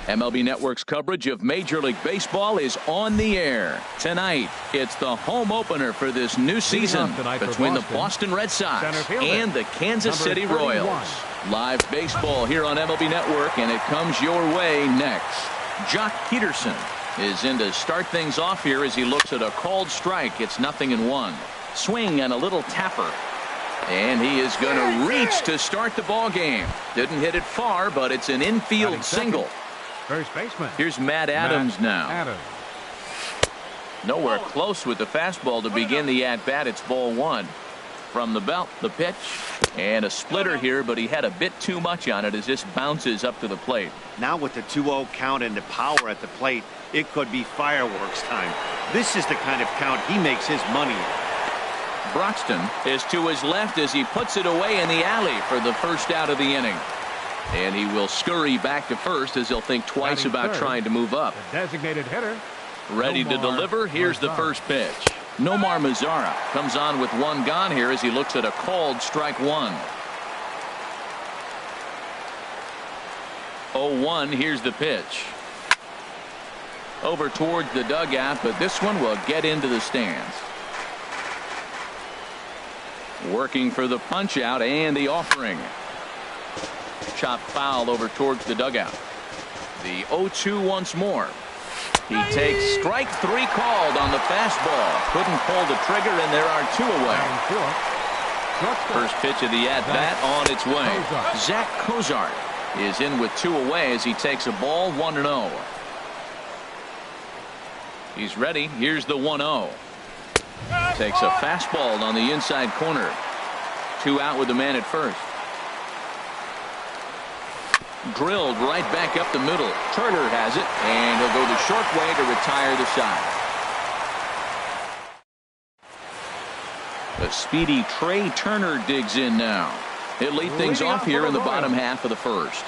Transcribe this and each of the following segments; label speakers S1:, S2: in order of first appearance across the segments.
S1: MLB Network's coverage of Major League Baseball is on the air. Tonight, it's the home opener for this new season between the Boston Red Sox and the Kansas City Royals. Live baseball here on MLB Network, and it comes your way next. Jock Peterson is in to start things off here as he looks at a called strike. It's 0-1. Swing and a little tapper. And he is going to reach to start the ball game. Didn't hit it far, but it's an infield single.
S2: First baseman.
S1: Here's Matt Adams now. Nowhere close with the fastball to begin the at-bat. It's ball one. From the belt, the pitch, and a splitter here, but he had a bit too much on it as this bounces up to the plate.
S3: Now with the 2-0 count and the power at the plate, it could be fireworks time. This is the kind of count he makes his money in.
S1: Broxton is to his left as he puts it away in the alley for the first out of the inning. And he will scurry back to first as he'll think twice about trying to move up.
S2: The designated hitter.
S1: Ready to deliver. Here's the first pitch. Nomar Mazara comes on with one gone here as he looks at a called strike one. 0-1. Here's the pitch. Over towards the dugout, but this one will get into the stands. Working for the punch out and the offering. Chop foul over towards the dugout. The 0-2 once more. He takes strike three called on the fastball. Couldn't pull the trigger, and there are two away. First pitch of the at-bat on its way. Zach Cozart is in with two away as he takes a ball 1-0. He's ready. Here's the 1-0. Takes a fastball on the inside corner. Two out with the man at first. Drilled right back up the middle. Turner has it, and he'll go the short way to retire the side. The speedy Trey Turner digs in now. He'll lead things off here in the bottom half of the first.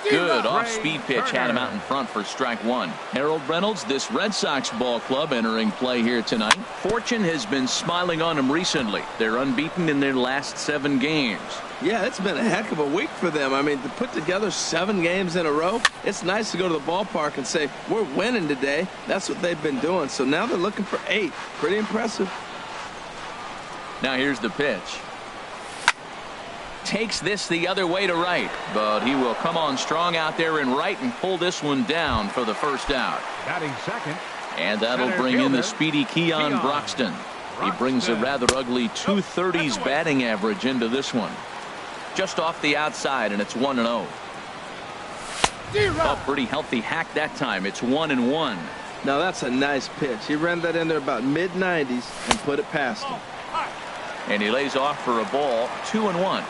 S1: Good off-speed pitch had him out in front for strike one. Harold Reynolds, this Red Sox ball club entering play here tonight. Fortune has been smiling on them recently. They're unbeaten in their last 7 games.
S4: Yeah, it's been a heck of a week for them. I mean, to put together 7 games in a row, it's nice to go to the ballpark and say, we're winning today. That's what they've been doing. So now they're looking for 8. Pretty impressive.
S1: Now here's the pitch. Takes this the other way to right, but he will come on strong out there in right and pull this one down for the first out.
S2: Batting second.
S1: And that'll bring in the speedy Keon Broxton. He brings a rather ugly 230s batting average into this one. Just off the outside, and it's 1-0. A pretty healthy hack that time. It's 1-1.
S4: Now that's a nice pitch. He ran that in there about mid-90s and put it past him.
S1: And he lays off for a ball. 2-1.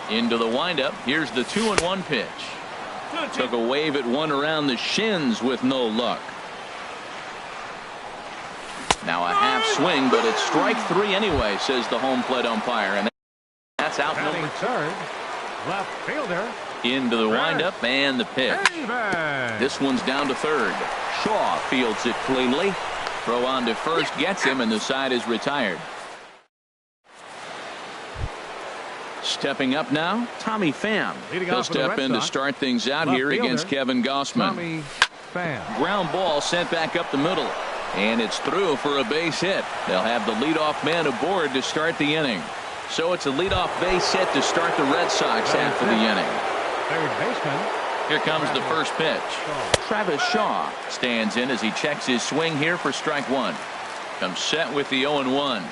S1: Into the windup. Here's the 2-1 pitch. Took a wave at one around the shins with no luck. Now a half swing, but it's strike 3 anyway, says the home plate umpire. And that's out number
S2: third. Left fielder.
S1: Into the windup and the pitch. This one's down to third. Shaw fields it cleanly. Throw on to first gets him, and the side is retired. Stepping up now, Tommy Pham. He'll step in to start things out here against Kevin Gossman. Ground ball sent back up the middle, and it's through for a base hit. They'll have the leadoff man aboard to start the inning. So it's a leadoff base hit to start the Red Sox after the inning.
S2: Third baseman.
S1: Here comes the first pitch. Travis Shaw stands in as he checks his swing here for strike one. Comes set with the 0-1.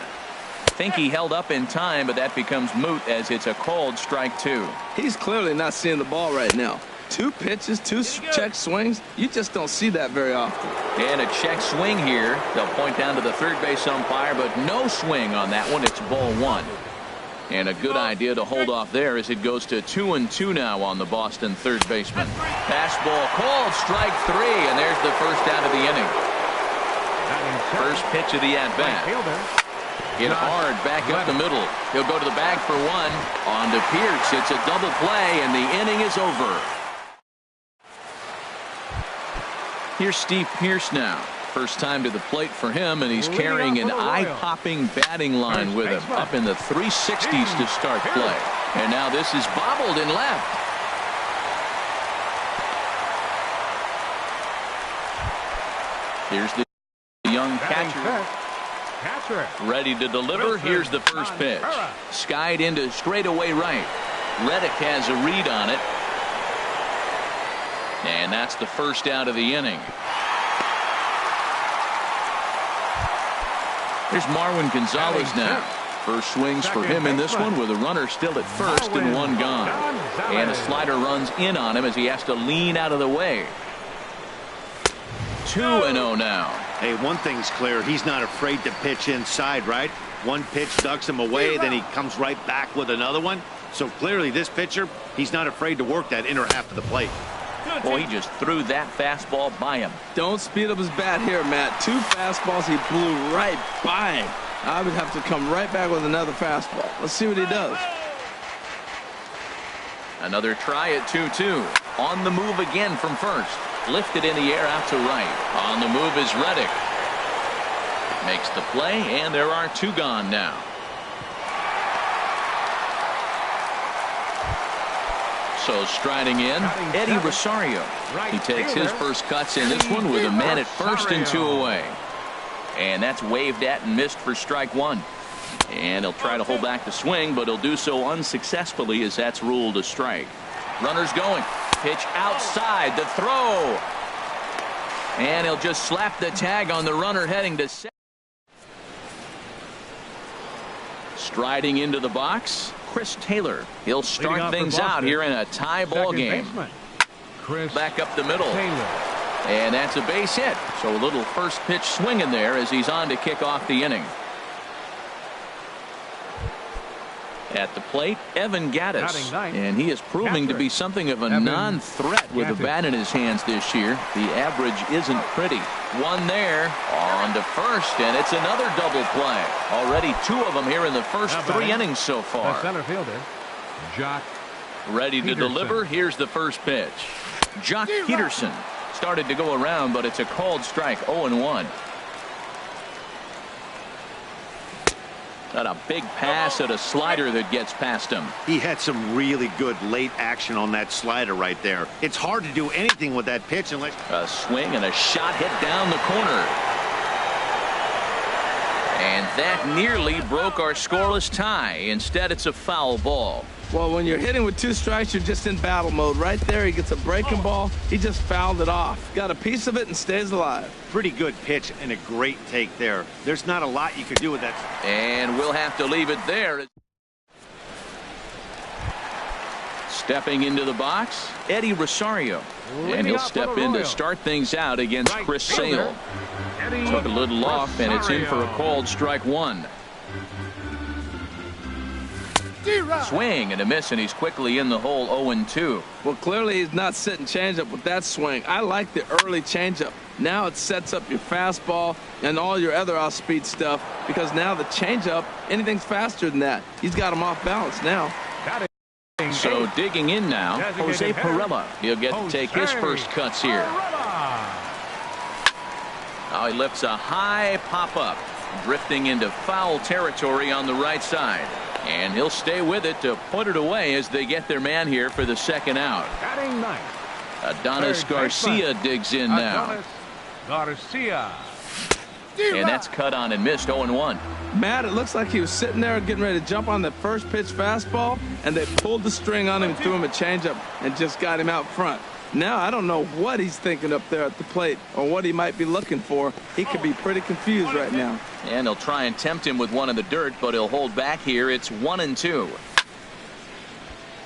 S1: Think he held up in time, but that becomes moot as it's a called strike 2.
S4: He's clearly not seeing the ball right now. 2 pitches, 2 check swings. You just don't see that very often.
S1: And a check swing here. They'll point down to the third base umpire, but no swing on that one. It's ball 1. And a good idea to hold off there as it goes to 2-2 now on the Boston third baseman. Fastball called strike 3, and there's the first out of the inning. First pitch of the at-bat. Hit hard back up the middle. He'll go to the bag for one. On to Pierce. It's a double play, and the inning is over. Here's Steve Pierce now. First time to the plate for him, and he's carrying an eye-popping batting line with him. Up in the 360s to start play. And now this is bobbled in left. Here's the young catcher. Ready to deliver. Here's the first pitch. Skied into straightaway right. Reddick has a read on it. And that's the first out of the inning. Here's Marwin Gonzalez now. First swings for him in this one with a runner still at first and one gone. And a slider runs in on him as he has to lean out of the way. 2-0 now.
S3: Hey, one thing's clear. He's not afraid to pitch inside, right? One pitch ducks him away, then he comes right back with another one. So clearly this pitcher, he's not afraid to work that inner half of the plate.
S1: Boy, he just threw that fastball by him.
S4: Don't speed up his bat here, Matt. 2 fastballs he blew right by him. I would have to come right back with another fastball. Let's see what he does.
S1: Another try at 2-2. On the move again from first. Lifted in the air out to right. On the move is Reddick. Makes the play, and there are 2 gone now. So striding in, Eddie Rosario. He takes his first cuts in this one with a man at first and 2 away. And that's waved at and missed for strike 1. And he'll try to hold back the swing, but he'll do so unsuccessfully as that's ruled a strike. Runners going. Pitch outside. The throw. And he'll just slap the tag on the runner heading to second. Striding into the box, Chris Taylor. He'll start things out here in a tie ball game. Back up the middle. And that's a base hit. So a little first pitch swinging there as he's on to kick off the inning. At the plate, Evan Gattis. And he is proving to be something of a non-threat with a bat in his hands this year. The average isn't pretty. One there, on to first, and it's another double play. Already 2 of them here in the first 3 innings so far.
S2: Center fielder, Jock
S1: Ready to deliver. Here's the first pitch. Jock Peterson started to go around, but it's a called strike. 0-1. Got a big pass at a slider that gets past him.
S3: He had some really good late action on that slider right there. It's hard to do anything with that pitch unless...
S1: A swing and a shot hit down the corner. And that nearly broke our scoreless tie. Instead, it's a foul ball.
S4: Well, when you're hitting with 2 strikes, you're just in battle mode. Right there, he gets a breaking ball. He just fouled it off. Got a piece of it and stays alive.
S3: Pretty good pitch and a great take there. There's not a lot you can do with that.
S1: And we'll have to leave it there. Stepping into the box, Eddie Rosario. And he'll step in to start things out against Chris Sale. Took a little off, and it's in for a called strike 1. Swing and a miss, and he's quickly in the hole. 0-2.
S4: Well, clearly he's not sitting changeup with that swing. I like the early changeup. Now it sets up your fastball and all your other off-speed stuff, because now the changeup, anything's faster than that. He's got him off balance now.
S1: So digging in now, Jose Pirela. He'll get to take his first cuts here. Now he lifts a high pop-up, drifting into foul territory on the right side. And he'll stay with it to put it away as they get their man here for the second out. Adonis Garcia digs in now.
S2: Garcia.
S1: And that's cut on and missed. 0-1.
S4: Matt, it looks like he was sitting there getting ready to jump on the first pitch fastball, and they pulled the string on him and threw him a changeup and just got him out front. Now I don't know what he's thinking up there at the plate or what he might be looking for. He could be pretty confused right now.
S1: And he'll try and tempt him with one in the dirt, but he'll hold back here. It's 1-2.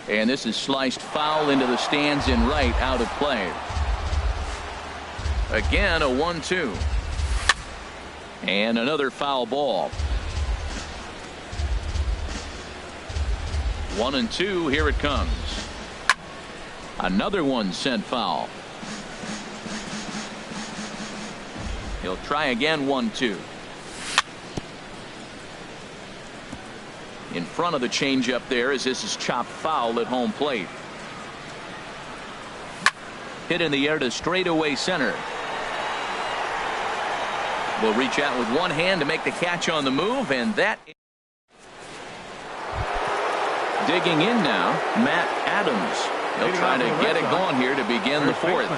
S1: And this is sliced foul into the stands in right, out of play. Again, a 1-2. And another foul ball. 1-2. Here it comes. Another one sent foul. He'll try again. 1-2. In front of the changeup there as this is chopped foul at home plate. Hit in the air to straightaway center. Will reach out with one hand to make the catch on the move, and that. Digging in now, Matt Adams. He'll try to get it going here to begin the 4th.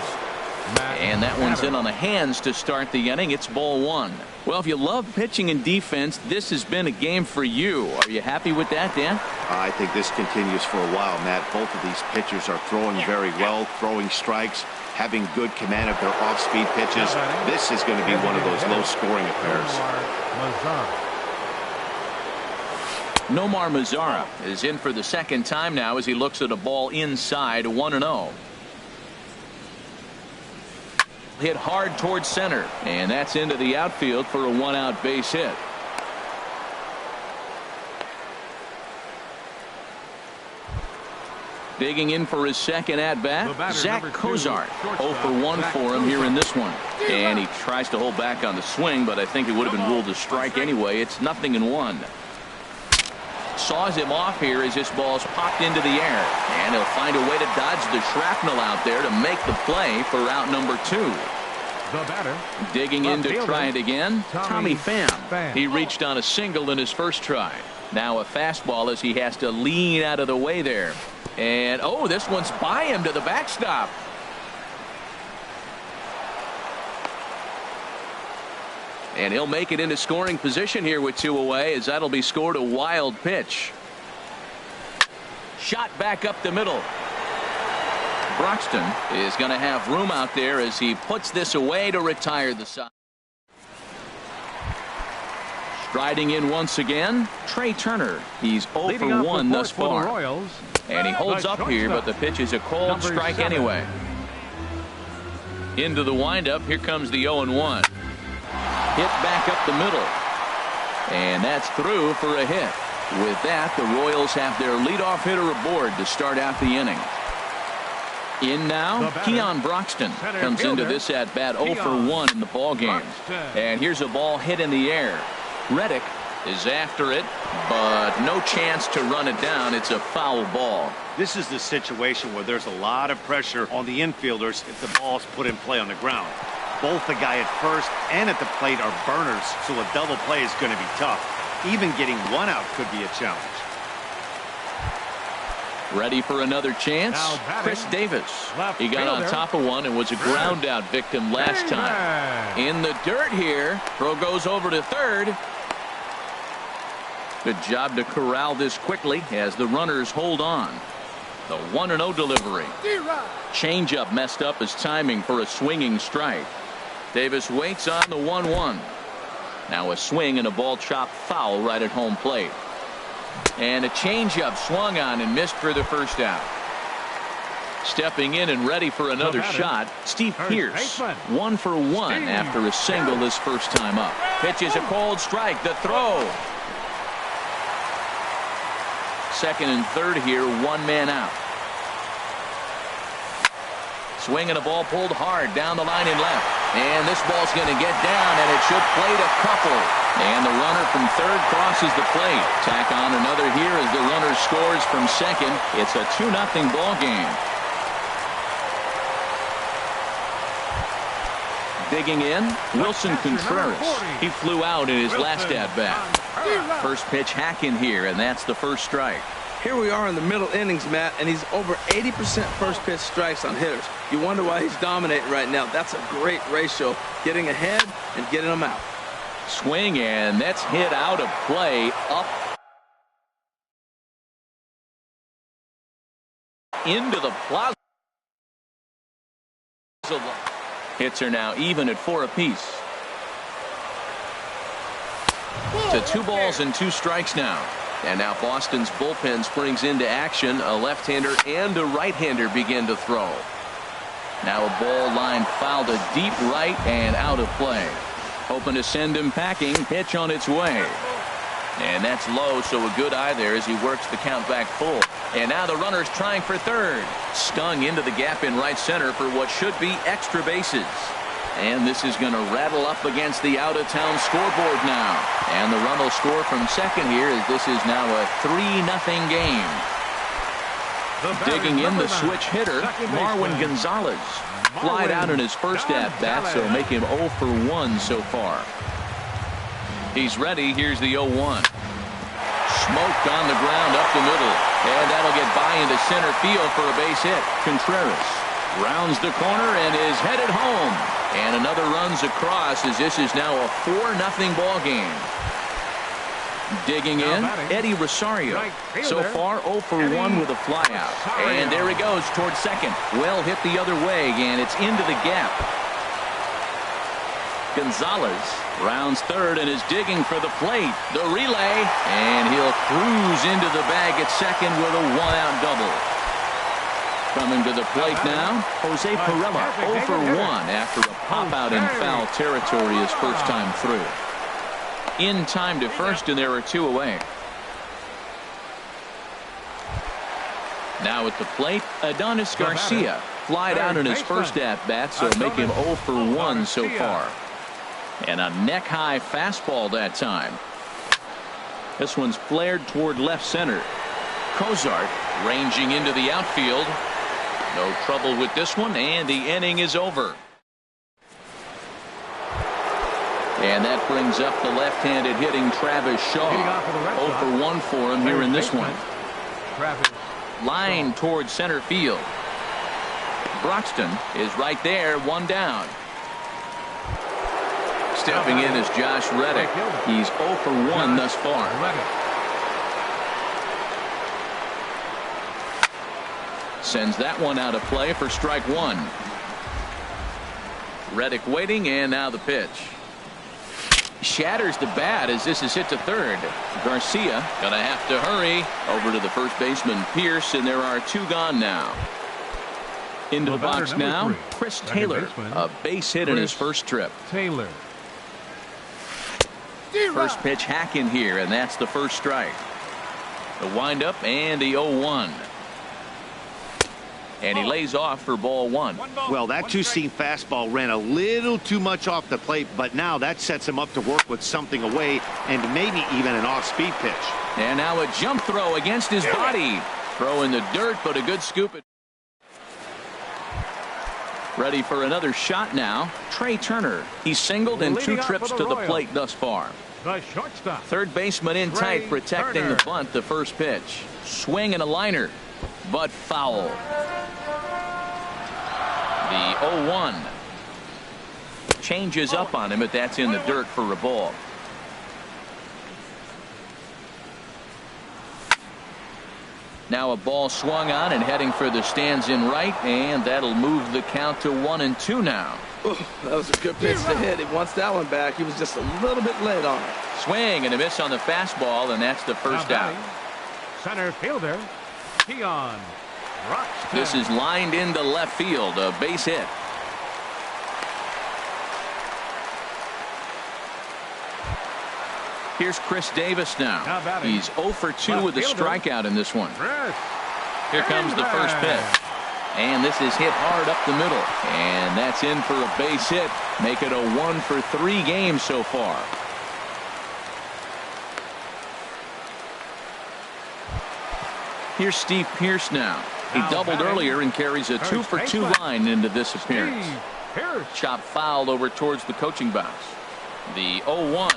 S1: And that one's in on the hands to start the inning. It's ball one. Well, if you love pitching and defense, this has been a game for you. Are you happy with that, Dan?
S3: I think this continues for a while, Matt. Both of these pitchers are throwing very well, throwing strikes, having good command of their off-speed pitches. This is going to be one of those low-scoring affairs.
S1: Nomar Mazara is in for the second time now as he looks at a ball inside, 1-0. Hit hard towards center, and that's into the outfield for a one-out base hit. Digging in for his second at-bat, Zach Cozart. 0 for 1 for him here in this one. And he tries to hold back on the swing, but I think it would have been ruled a strike anyway. It's 0-1. Saws him off here as this ball's popped into the air. And he'll find a way to dodge the shrapnel out there to make the play for out number 2.
S2: The batter.
S1: Digging in to try it again, Tommy Pham. He reached on a single in his first try. Now a fastball as he has to lean out of the way there. And, oh, this one's by him to the backstop. And he'll make it into scoring position here with 2 away as that'll be scored a wild pitch. Shot back up the middle. Broxton is going to have room out there as he puts this away to retire the side. Striding in once again, Trey Turner. He's 0 for 1 thus far. And he holds up here, but the pitch is a cold strike anyway. Into the windup, here comes the 0-1. Hit back up the middle. And that's through for a hit. With that, the Royals have their leadoff hitter aboard to start out the inning. In now, Keon Broxton comes into this at-bat 0 for 1 in the ballgame. And here's a ball hit in the air. Reddick is after it, but no chance to run it down. It's a foul ball.
S3: This is the situation where there's a lot of pressure on the infielders if the ball's put in play on the ground. Both the guy at first and at the plate are burners, so a double play is going to be tough. Even getting one out could be a challenge.
S1: Ready for another chance? Chris Davis. He got on top of one and was a ground out victim last time. In the dirt here. Throw goes over to third. Good job to corral this quickly as the runners hold on. The 1-0 delivery. Changeup messed up his timing for a swinging strike. Davis waits on the 1-1. Now a swing and a ball chopped foul right at home plate. And a changeup swung on and missed for the first out. Stepping in and ready for another shot, Steve Pearce. 1 for 1 after a single his first time up. Pitches a cold strike. The throw. Second and third here, 1 man out. Swing and a ball pulled hard down the line and left. And this ball's going to get down, and it should plate a couple. And the runner from third crosses the plate. Tack on another here as the runner scores from second. It's a 2-0 ball game. Digging in, Wilson Contreras. He flew out in his last at-bat. First pitch hacking here, and that's the first strike.
S4: Here we are in the middle innings, Matt, and he's over 80% first pitch strikes on hitters. You wonder why he's dominating right now. That's a great ratio, getting ahead and getting them out.
S1: Swing, and that's hit out of play up into the plaza. Hits are now even at 4 apiece. To 2 balls and 2 strikes now. And now Boston's bullpen springs into action. A left-hander and a right-hander begin to throw. Now a ball line fouled to deep right and out of play. Hoping to send him packing. Pitch on its way. And that's low, so a good eye there as he works the count back full. And now the runner's trying for third. Stung into the gap in right center for what should be extra bases. And this is going to rattle up against the out-of-town scoreboard now. And the run will score from second here as this is now a 3-0 game. Digging in the switch hitter, Marwin Gonzalez. Flied out in his first at-bat, so make him 0 for 1 so far. He's ready. Here's the 0-1. Smoked on the ground up the middle. And that'll get by into center field for a base hit. Contreras Rounds the corner and is headed home. And another runs across as this is now a 4-0 ball game. Digging in, Eddie Rosario. So far 0 for 1 with a flyout. And there he goes towards second. Well hit the other way, and it's into the gap. Gonzalez rounds third and is digging for the plate. The relay, and he'll cruise into the bag at second with a 1-out double. Coming to the plate now, Jose Pirela, 0 for 1 after a pop-out in foul territory his first time through. In time to first, and there are 2 away. Now at the plate, Adonis Garcia flied out in his first at-bat, so make him 0 for 1 so far. And a neck-high fastball that time. This one's flared toward left center. Cozart ranging into the outfield. No trouble with this one, and the inning is over. And that brings up the left-handed hitting Travis Shaw. 0 for 1 for him here in this one. Line towards center field. Broxton is right there, 1 down. Stepping in is Josh Reddick. He's 0 for 1 thus far. Sends that one out of play for strike 1. Reddick waiting, and now the pitch. Shatters the bat as this is hit to third. Garcia gonna have to hurry over to the first baseman Pierce, and there are 2 gone now. Into the box now, Chris Taylor, a base hit in his first trip.
S2: Taylor.
S1: First pitch hack in here, and that's the first strike. The windup and the 0-1. And he lays off for ball 1.
S3: Well, that two-seam fastball ran a little too much off the plate, but now that sets him up to work with something away and maybe even an off-speed pitch.
S1: And now a jump throw against his body. Throw in the dirt, but a good scoop. Ready for another shot now. Trey Turner. He's singled in 2 trips to the plate thus far.
S2: The shortstop.
S1: Third baseman in tight, protecting the bunt. The first pitch. Swing and a liner, but foul. The 0-1 changes up on him, but that's in the dirt for a ball. Now a ball swung on and heading for the stands in right, and that'll move the count to 1-2 now.
S4: Ooh, that was a good pitch to hit. He wants that one back. He was just a little bit late on it.
S1: Swing and a miss on the fastball, and that's the first out.
S2: Center fielder, Keon.
S1: This is lined into left field, a base hit. Here's Chris Davis now. He's 0 for 2 with a strikeout in this one. Here comes the first pitch. And this is hit hard up the middle. And that's in for a base hit. Make it a 1 for 3 game so far. Here's Steve Pierce now. He doubled earlier and carries a 2 for 2 line into this appearance. Chop fouled over towards the coaching box. The 0-1.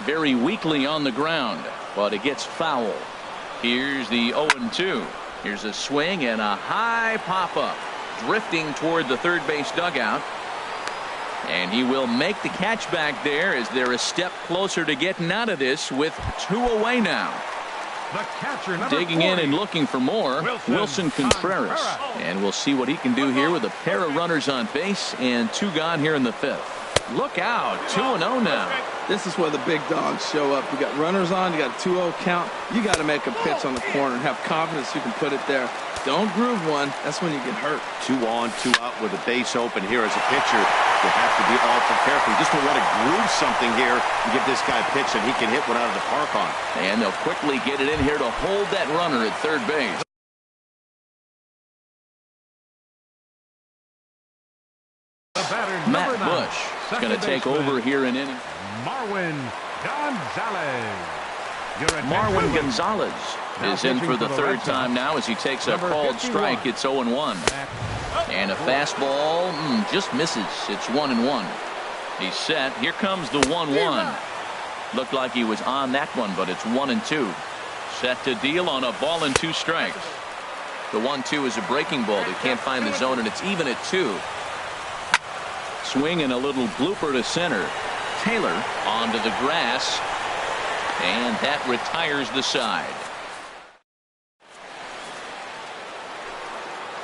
S1: Very weakly on the ground, but it gets foul. Here's the 0-2. Here's a swing and a high pop-up. Drifting toward the third base dugout. And he will make the catch back there as they're a step closer to getting out of this with 2 away now.
S2: The catcher,
S1: digging
S2: 40.
S1: in and looking for more, Wilson Contreras. And we'll see what he can do here with a pair of runners on base and 2 gone here in the 5th. Look out, 2-0 now.
S4: This is where the big dogs show up. You got runners on, you got a 2-0 count. You got to make a pitch on the corner and have confidence you can put it there. Don't groove one. That's when you get hurt.
S3: 2 on, 2 out with a base open here as a pitcher. You have to be awful careful. You just don't want to groove something here and give this guy a pitch that he can hit one out of the park on.
S1: And they'll quickly get it in here to hold that runner at third base. Matt Bush is going to take over here in inning.
S2: Marwin
S1: Gonzalez is in for the 3rd time now as he takes a called strike. It's 0-1. And a fastball just misses. It's 1-1. He's set. Here comes the 1-1. Looked like he was on that one, but it's 1-2. Set to deal on a ball and 2 strikes. The 1-2 is a breaking ball. They can't find the zone, and it's even at 2. Swing and a little blooper to center. Taylor onto the grass, and that retires the side.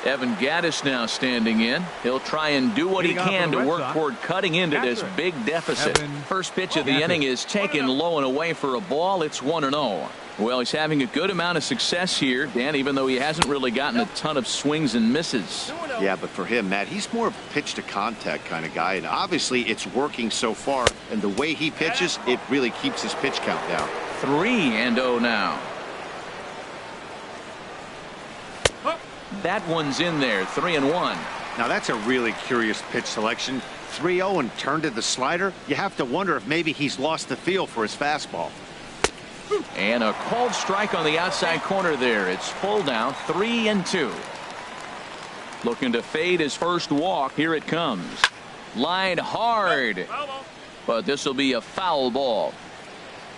S1: Evan Gaddis now standing in. He'll try and do what he can to work toward cutting into this big deficit. First pitch of the inning is taken low and away for a ball. It's 1-0. Well, he's having a good amount of success here, Dan, even though he hasn't really gotten a ton of swings and misses.
S3: Yeah, but for him, Matt, he's more of a pitch to contact kind of guy, and obviously it's working so far, and the way he pitches, it really keeps his pitch count down.
S1: 3-0 now. That one's in there, 3-1.
S3: Now that's a really curious pitch selection. 3-0 and turned to the slider. You have to wonder if maybe he's lost the feel for his fastball.
S1: And a called strike on the outside corner there. It's full down, 3-2. Looking to fade his first walk. Here it comes. Line hard. But this will be a foul ball.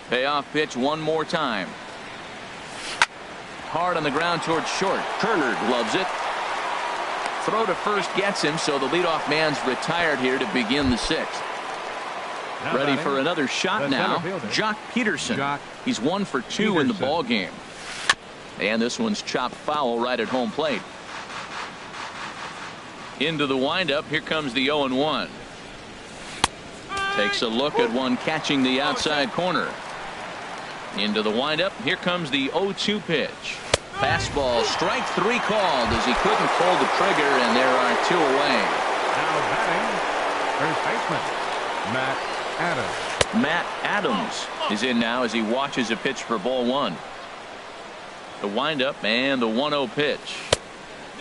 S1: Payoff pitch one more time. Hard on the ground towards short. Turner gloves it. Throw to first gets him, so the leadoff man's retired here to begin the 6th. Ready for another shot now. Jock Peterson. He's 1 for 2 in the ball game. And this one's chopped foul right at home plate. Into the windup. Here comes the 0-1. Takes a look at one catching the outside corner. Into the windup. Here comes the 0-2 pitch. Fastball, strike 3 called as he couldn't pull the trigger, and there are 2 away.
S2: Now batting, first baseman, Matt Adams.
S1: Matt Adams is in now as he watches a pitch for ball 1. The windup and the 1-0 pitch.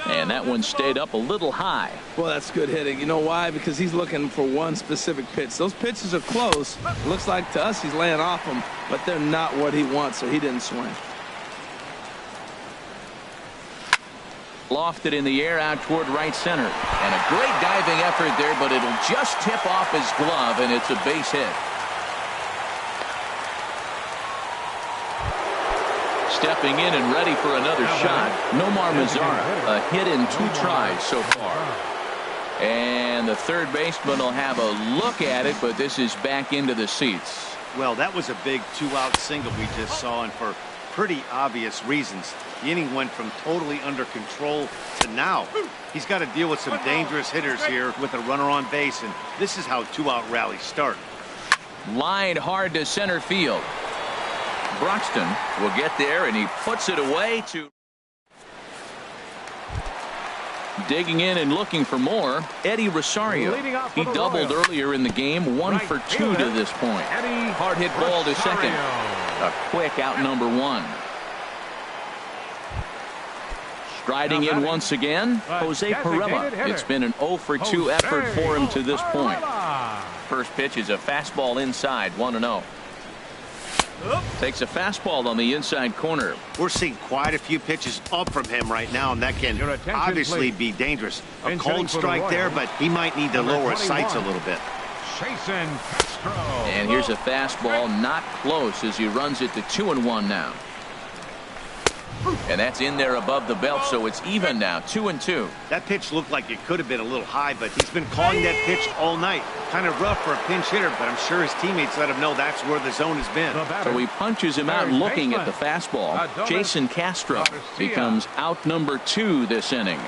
S1: And that one stayed up a little high.
S4: Well, that's good hitting. You know why? Because he's looking for one specific pitch. Those pitches are close. Looks like to us he's laying off them, but they're not what he wants, so he didn't swing.
S1: Lofted in the air out toward right center. And a great diving effort there, but it'll just tip off his glove, and it's a base hit. Stepping in and ready for another shot, Nomar Mazara. A hit in 2 tries so far. And the third baseman will have a look at it, but this is back into the seats.
S3: Well, that was a big 2-out single we just saw, and for pretty obvious reasons. The inning went from totally under control to now. He's got to deal with some dangerous hitters here with a runner on base, and this is how 2-out rallies start.
S1: Lined hard to center field. Broxton will get there, and he puts it away to digging in and looking for more. Eddie Rosario. He doubled earlier in the game, 1 for 2 to this point. Hard hit ball to second. A quick out number 1. Striding in once again, Jose Pirela. It's been an 0 for 2 effort for him to this point. First pitch is a fastball inside, 1-0. Takes a fastball on the inside corner.
S3: We're seeing quite a few pitches up from him right now, and that can obviously be dangerous. A cold strike there, but he might need to lower his sights a little bit.
S1: And here's a fastball, not close, as he runs it to 2-1 now. And that's in there above the belt, so it's even now, 2-2.
S3: That pitch looked like it could have been a little high, but he's been calling that pitch all night. Kind of rough for a pinch hitter, but I'm sure his teammates let him know that's where the zone has been.
S1: So he punches him out looking at the fastball. Jason Castro becomes out number 2 this inning.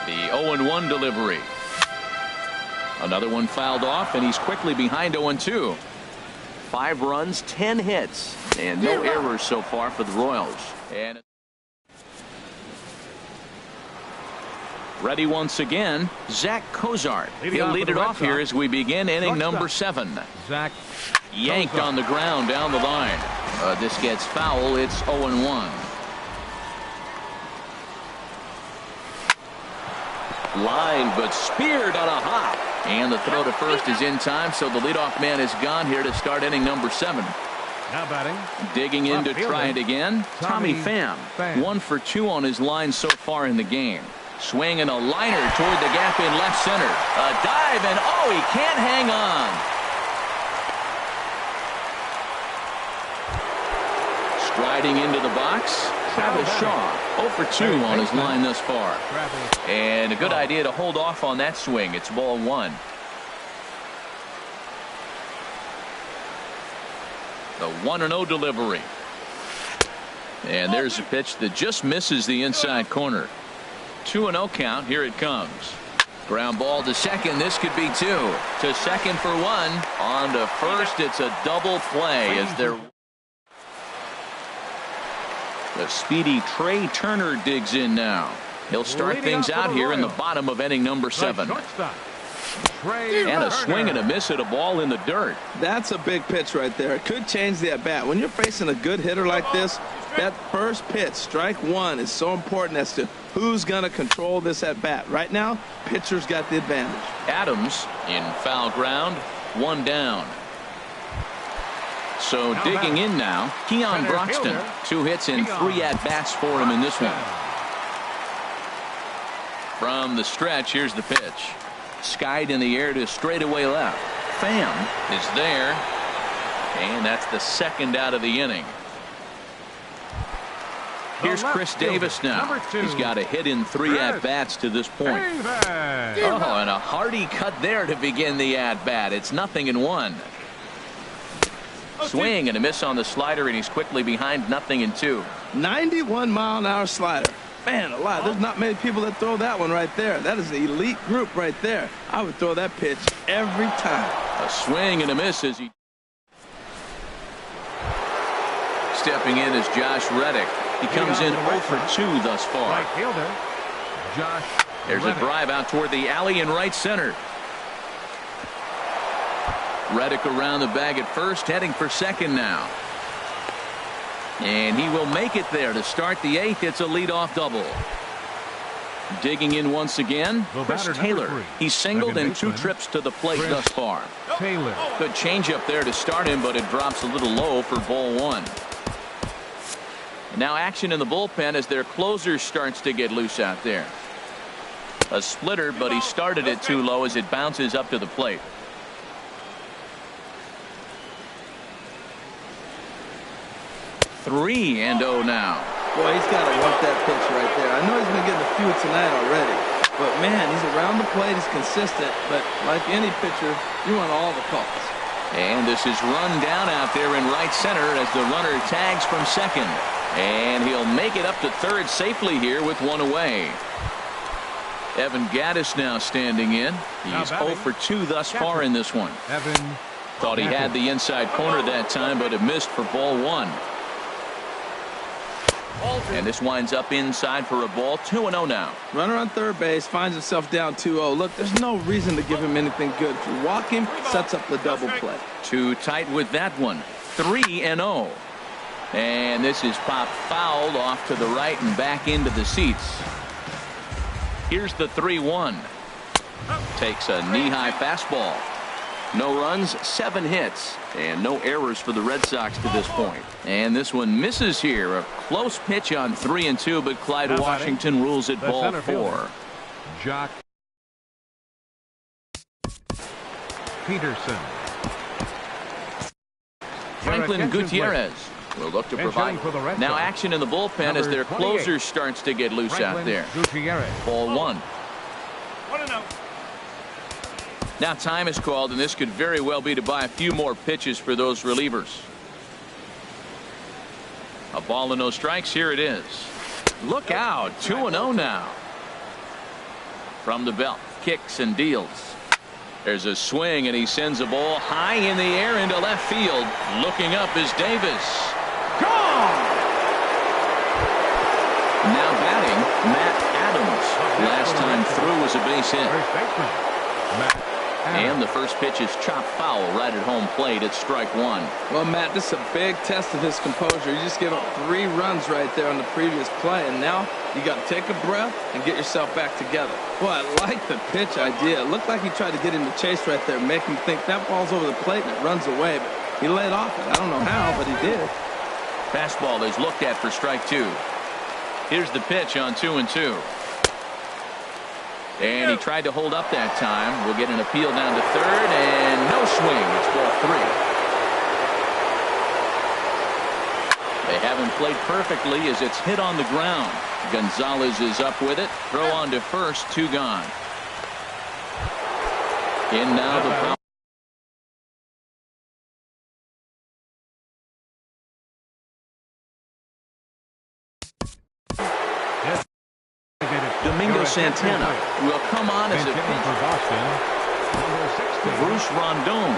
S1: The 0-1 delivery. Another one fouled off, and he's quickly behind 0-2. 5 runs, 10 hits, and no errors so far for the Royals. And ready once again, Zach Cozart. He'll lead it off here as we begin inning number 7.
S2: Zach
S1: yanked on the ground down the line. This gets foul. It's 0-1. Line, but speared on a hop. And the throw to first is in time, so the leadoff man is gone here to start inning number 7.
S2: now batting.
S1: Digging in to try it again. Tommy Pham. 1 for 2 on his line so far in the game. Swinging a liner toward the gap in left center. A dive, and oh, he can't hang on. Striding into the box, Travis Shaw, 0 for 2 on his line thus far. And a good idea to hold off on that swing. It's ball 1. The 1-0 delivery. And there's a pitch that just misses the inside corner. 2-0 count. Here it comes. Ground ball to second. This could be 2. To second for 1. On to first. It's a double play as they're. The speedy Trey Turner digs in now. He'll start things out here in the bottom of inning number 7. And a swing and a miss at a ball in the dirt.
S4: That's a big pitch right there. It could change the at-bat. When you're facing a good hitter like this, that first pitch, strike 1, is so important as to who's going to control this at-bat. Right now, pitcher's got the advantage.
S1: Adams in foul ground, 1 down. So digging in now, Keon Broxton. 2 hits and 3 at-bats for him in this one. From the stretch, here's the pitch. Skied in the air to straightaway left. Pham is there. And that's the second out of the inning. Here's Chris Davis now. He's got a hit in 3 at-bats to this point. Oh, and a hearty cut there to begin the at-bat. It's 0-1. Swing and a miss on the slider, and he's quickly behind 0-2.
S4: 91-mile-an-hour slider. Man alive, there's not many people that throw that one right there. That is an elite group right there. I would throw that pitch every time.
S1: A swing and a miss as he. Stepping in is Josh Reddick. He comes in 0 for 2 thus far. There's a drive out toward the alley in right center. Reddick around the bag at first, heading for second now. And he will make it there to start the 8th. It's a leadoff double. Digging in once again, Chris Taylor. He's singled in 2 trips to the plate thus far. Good changeup there to start him, but it drops a little low for ball 1. Now action in the bullpen as their closer starts to get loose out there. A splitter, but he started it too low as it bounces up to the plate. Three and 0 now.
S4: Boy, he's got to work that pitch right there. I know he's been getting a few tonight already, but man, he's around the plate, he's consistent, but like any pitcher, you want all the calls.
S1: And this is run down out there in right center as the runner tags from second. And he'll make it up to third safely here with 1 away. Evan Gattis now standing in. He's 0 for 2 thus far in this one. Thought he had the inside corner that time, but it missed for ball 1. And this winds up inside for a ball. 2-0 now.
S4: Runner on third base finds himself down 2-0. Look, there's no reason to give him anything good. If you walk him, sets up the double play.
S1: Too tight with that one. 3-0. And this is popped foul off to the right and back into the seats. Here's the 3-1. Takes a knee-high fastball. No runs, 7 hits, and no errors for the Red Sox to this point. And this one misses here. A close pitch on 3-2, but Clyde Washington rules it ball 4.
S2: Jock Peterson.
S1: Franklin Gutierrez will look to provide. Now action in the bullpen as their closer starts to get loose out there. Ball 1. Now time is called, and this could very well be to buy a few more pitches for those relievers. A ball and no strikes. Here it is. Look out. 2-0 now. From the belt. Kicks and deals. There's a swing, and he sends a ball high in the air into left field. Looking up is Davis. Gone! Now batting, Matt Adams. Last time through was a base hit. And the first pitch is chopped foul right at home plate. It's strike 1.
S4: Well, Matt, this is a big test of his composure. You just gave up 3 runs right there on the previous play, and now you got to take a breath and get yourself back together. Well, I like the pitch idea. It looked like he tried to get him to chase right there, make him think that ball's over the plate and it runs away, but he laid off it. I don't know how, but he did.
S1: Fastball is looked at for strike 2. Here's the pitch on 2-2. And he tried to hold up that time. We'll get an appeal down to third, and no swing. It's ball 3. They have and played perfectly as it's hit on the ground. Gonzalez is up with it. Throw on to first, 2 gone. In now the power. Domingo Santana will come on as a pitch. Bruce Rondon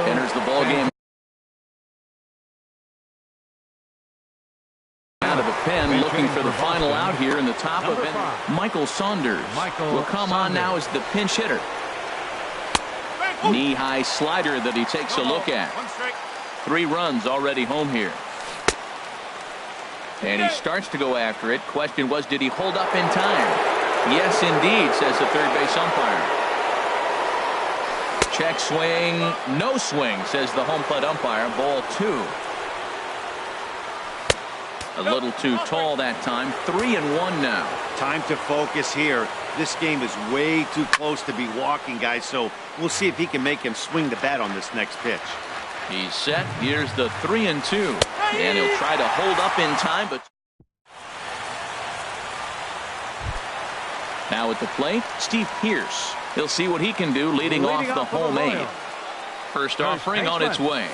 S1: enters the ballgame. Out of the pen, looking for the final out here in the top of it. Michael Saunders will come on now as the pinch hitter. Knee-high slider that he takes a look at. 3 runs already home here. And he starts to go after it. Question was, did he hold up in time? Yes, indeed, says the third base umpire. Check swing, no swing, says the home plate umpire. Ball 2. A little too tall that time. 3-1 now.
S3: Time to focus here. This game is way too close to be walking, guys, so we'll see if he can make him swing the bat on this next pitch.
S1: He's set. Here's the 3-2. And he'll try to hold up in time, but now at the plate, Steve Pearce. He'll see what he can do leading off the home 8. First offering on its way.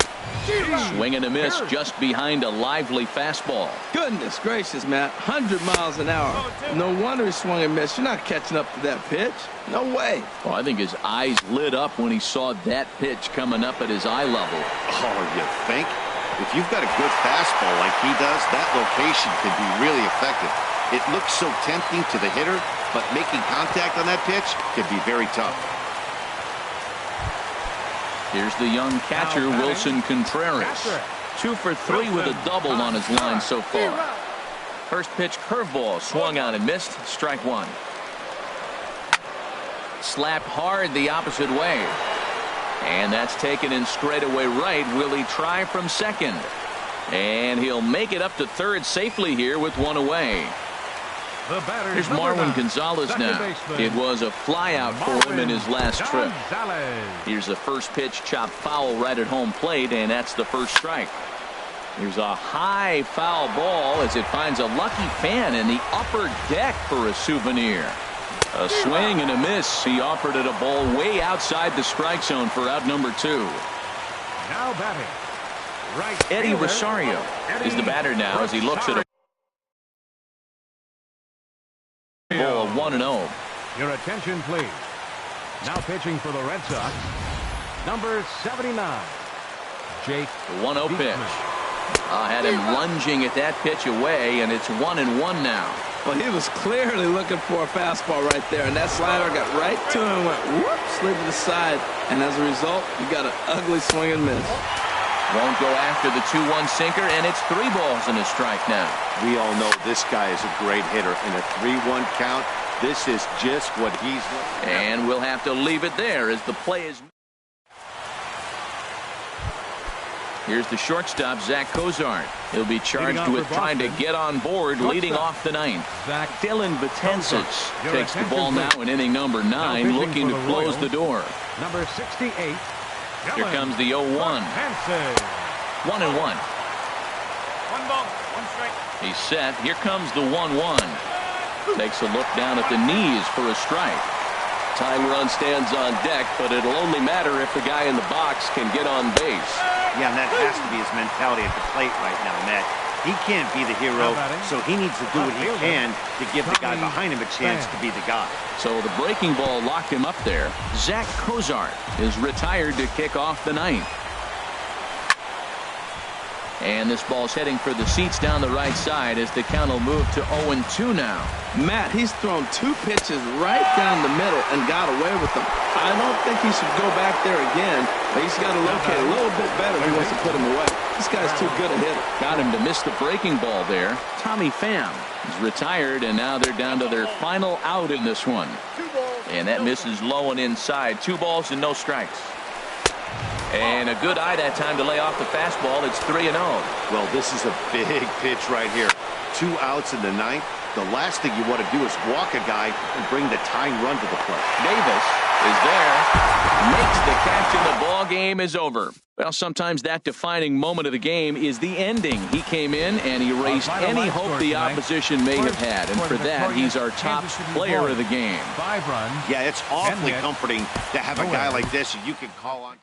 S1: Swing and a miss just behind a lively fastball.
S4: Goodness gracious, Matt. 100 miles an hour. No wonder he swung and missed. You're not catching up to that pitch. No way.
S1: Well, I think his eyes lit up when he saw that pitch coming up at his eye level.
S3: Oh, you think? If you've got a good fastball like he does, that location can be really effective. It looks so tempting to the hitter, but making contact on that pitch can be very tough.
S1: Here's the young catcher, Wilson Contreras. 2 for 3 with a double on his line so far. First pitch curveball swung on and missed. Strike 1. Slapped hard the opposite way. And that's taken in straightaway right. Will he try from second? And he'll make it up to third safely here with 1 away. Here's Marwin Gonzalez now. It was a flyout for him in his last trip. Here's the first pitch chopped foul right at home plate, and that's the first strike. Here's a high foul ball as it finds a lucky fan in the upper deck for a souvenir. A swing and a miss. He offered it a ball way outside the strike zone for out number 2.
S2: Now batting. Right.
S1: Eddie Rosario is the batter now as he looks at a ball 1-0.
S2: Your attention, please. Now pitching for the Red Sox, number 79, Jake.
S1: The 1-0 pitch. Had him lunging at that pitch away, and it's 1-1 now.
S4: Well, he was clearly looking for a fastball right there, and that slider got right to him, went whoop, slid to the side, and as a result, you got an ugly swing and miss.
S1: Won't go after the 2-1 sinker, and it's 3 balls and a strike now.
S3: We all know this guy is a great hitter. In a 3-1 count, this is just what he's looking at.
S1: And we'll have to leave it there as the play is. Here's the shortstop, Zach Cozart. He'll be charged with trying to get on board leading off the 9th. Dylan Betances takes the ball now in inning number 9, looking to close the door.
S2: Number 68.
S1: Here comes the 0-1. 1-1.
S3: 1 ball, 1 strike.
S1: He's set. Here comes the 1-1. Takes a look down at the knees for a strike. Tying run stands on deck, but it'll only matter if the guy in the box can get on base.
S3: Yeah, and that has to be his mentality at the plate right now, Matt. He can't be the hero, so he needs to do what he can to give the guy behind him a chance to be the guy.
S1: So the breaking ball locked him up there. Zach Cozart is retired to kick off the 9th. And this ball's heading for the seats down the right side as the count will move to 0-2 now.
S4: Matt, he's thrown 2 pitches right down the middle and got away with them. I don't think he should go back there again, but he's got to locate a little bit better if he wants to put him away. This guy's too good a hitter.
S1: Got him to miss the breaking ball there. Tommy Pham is retired, and now they're down to their final out in this one. And that misses low and inside. 2 balls and no strikes. And a good eye that time to lay off the fastball. It's 3-0.
S3: Well, this is a big pitch right here. 2 outs in the 9th. The last thing you want to do is walk a guy and bring the tying run to the plate.
S1: Davis is there, makes the catch, and the ball game is over. Well, sometimes that defining moment of the game is the ending. He came in and erased any hope the opposition may have had, and for that, he's our top player of the game.
S2: 5 runs.
S3: Yeah, it's awfully comforting to have a guy like this you can call on to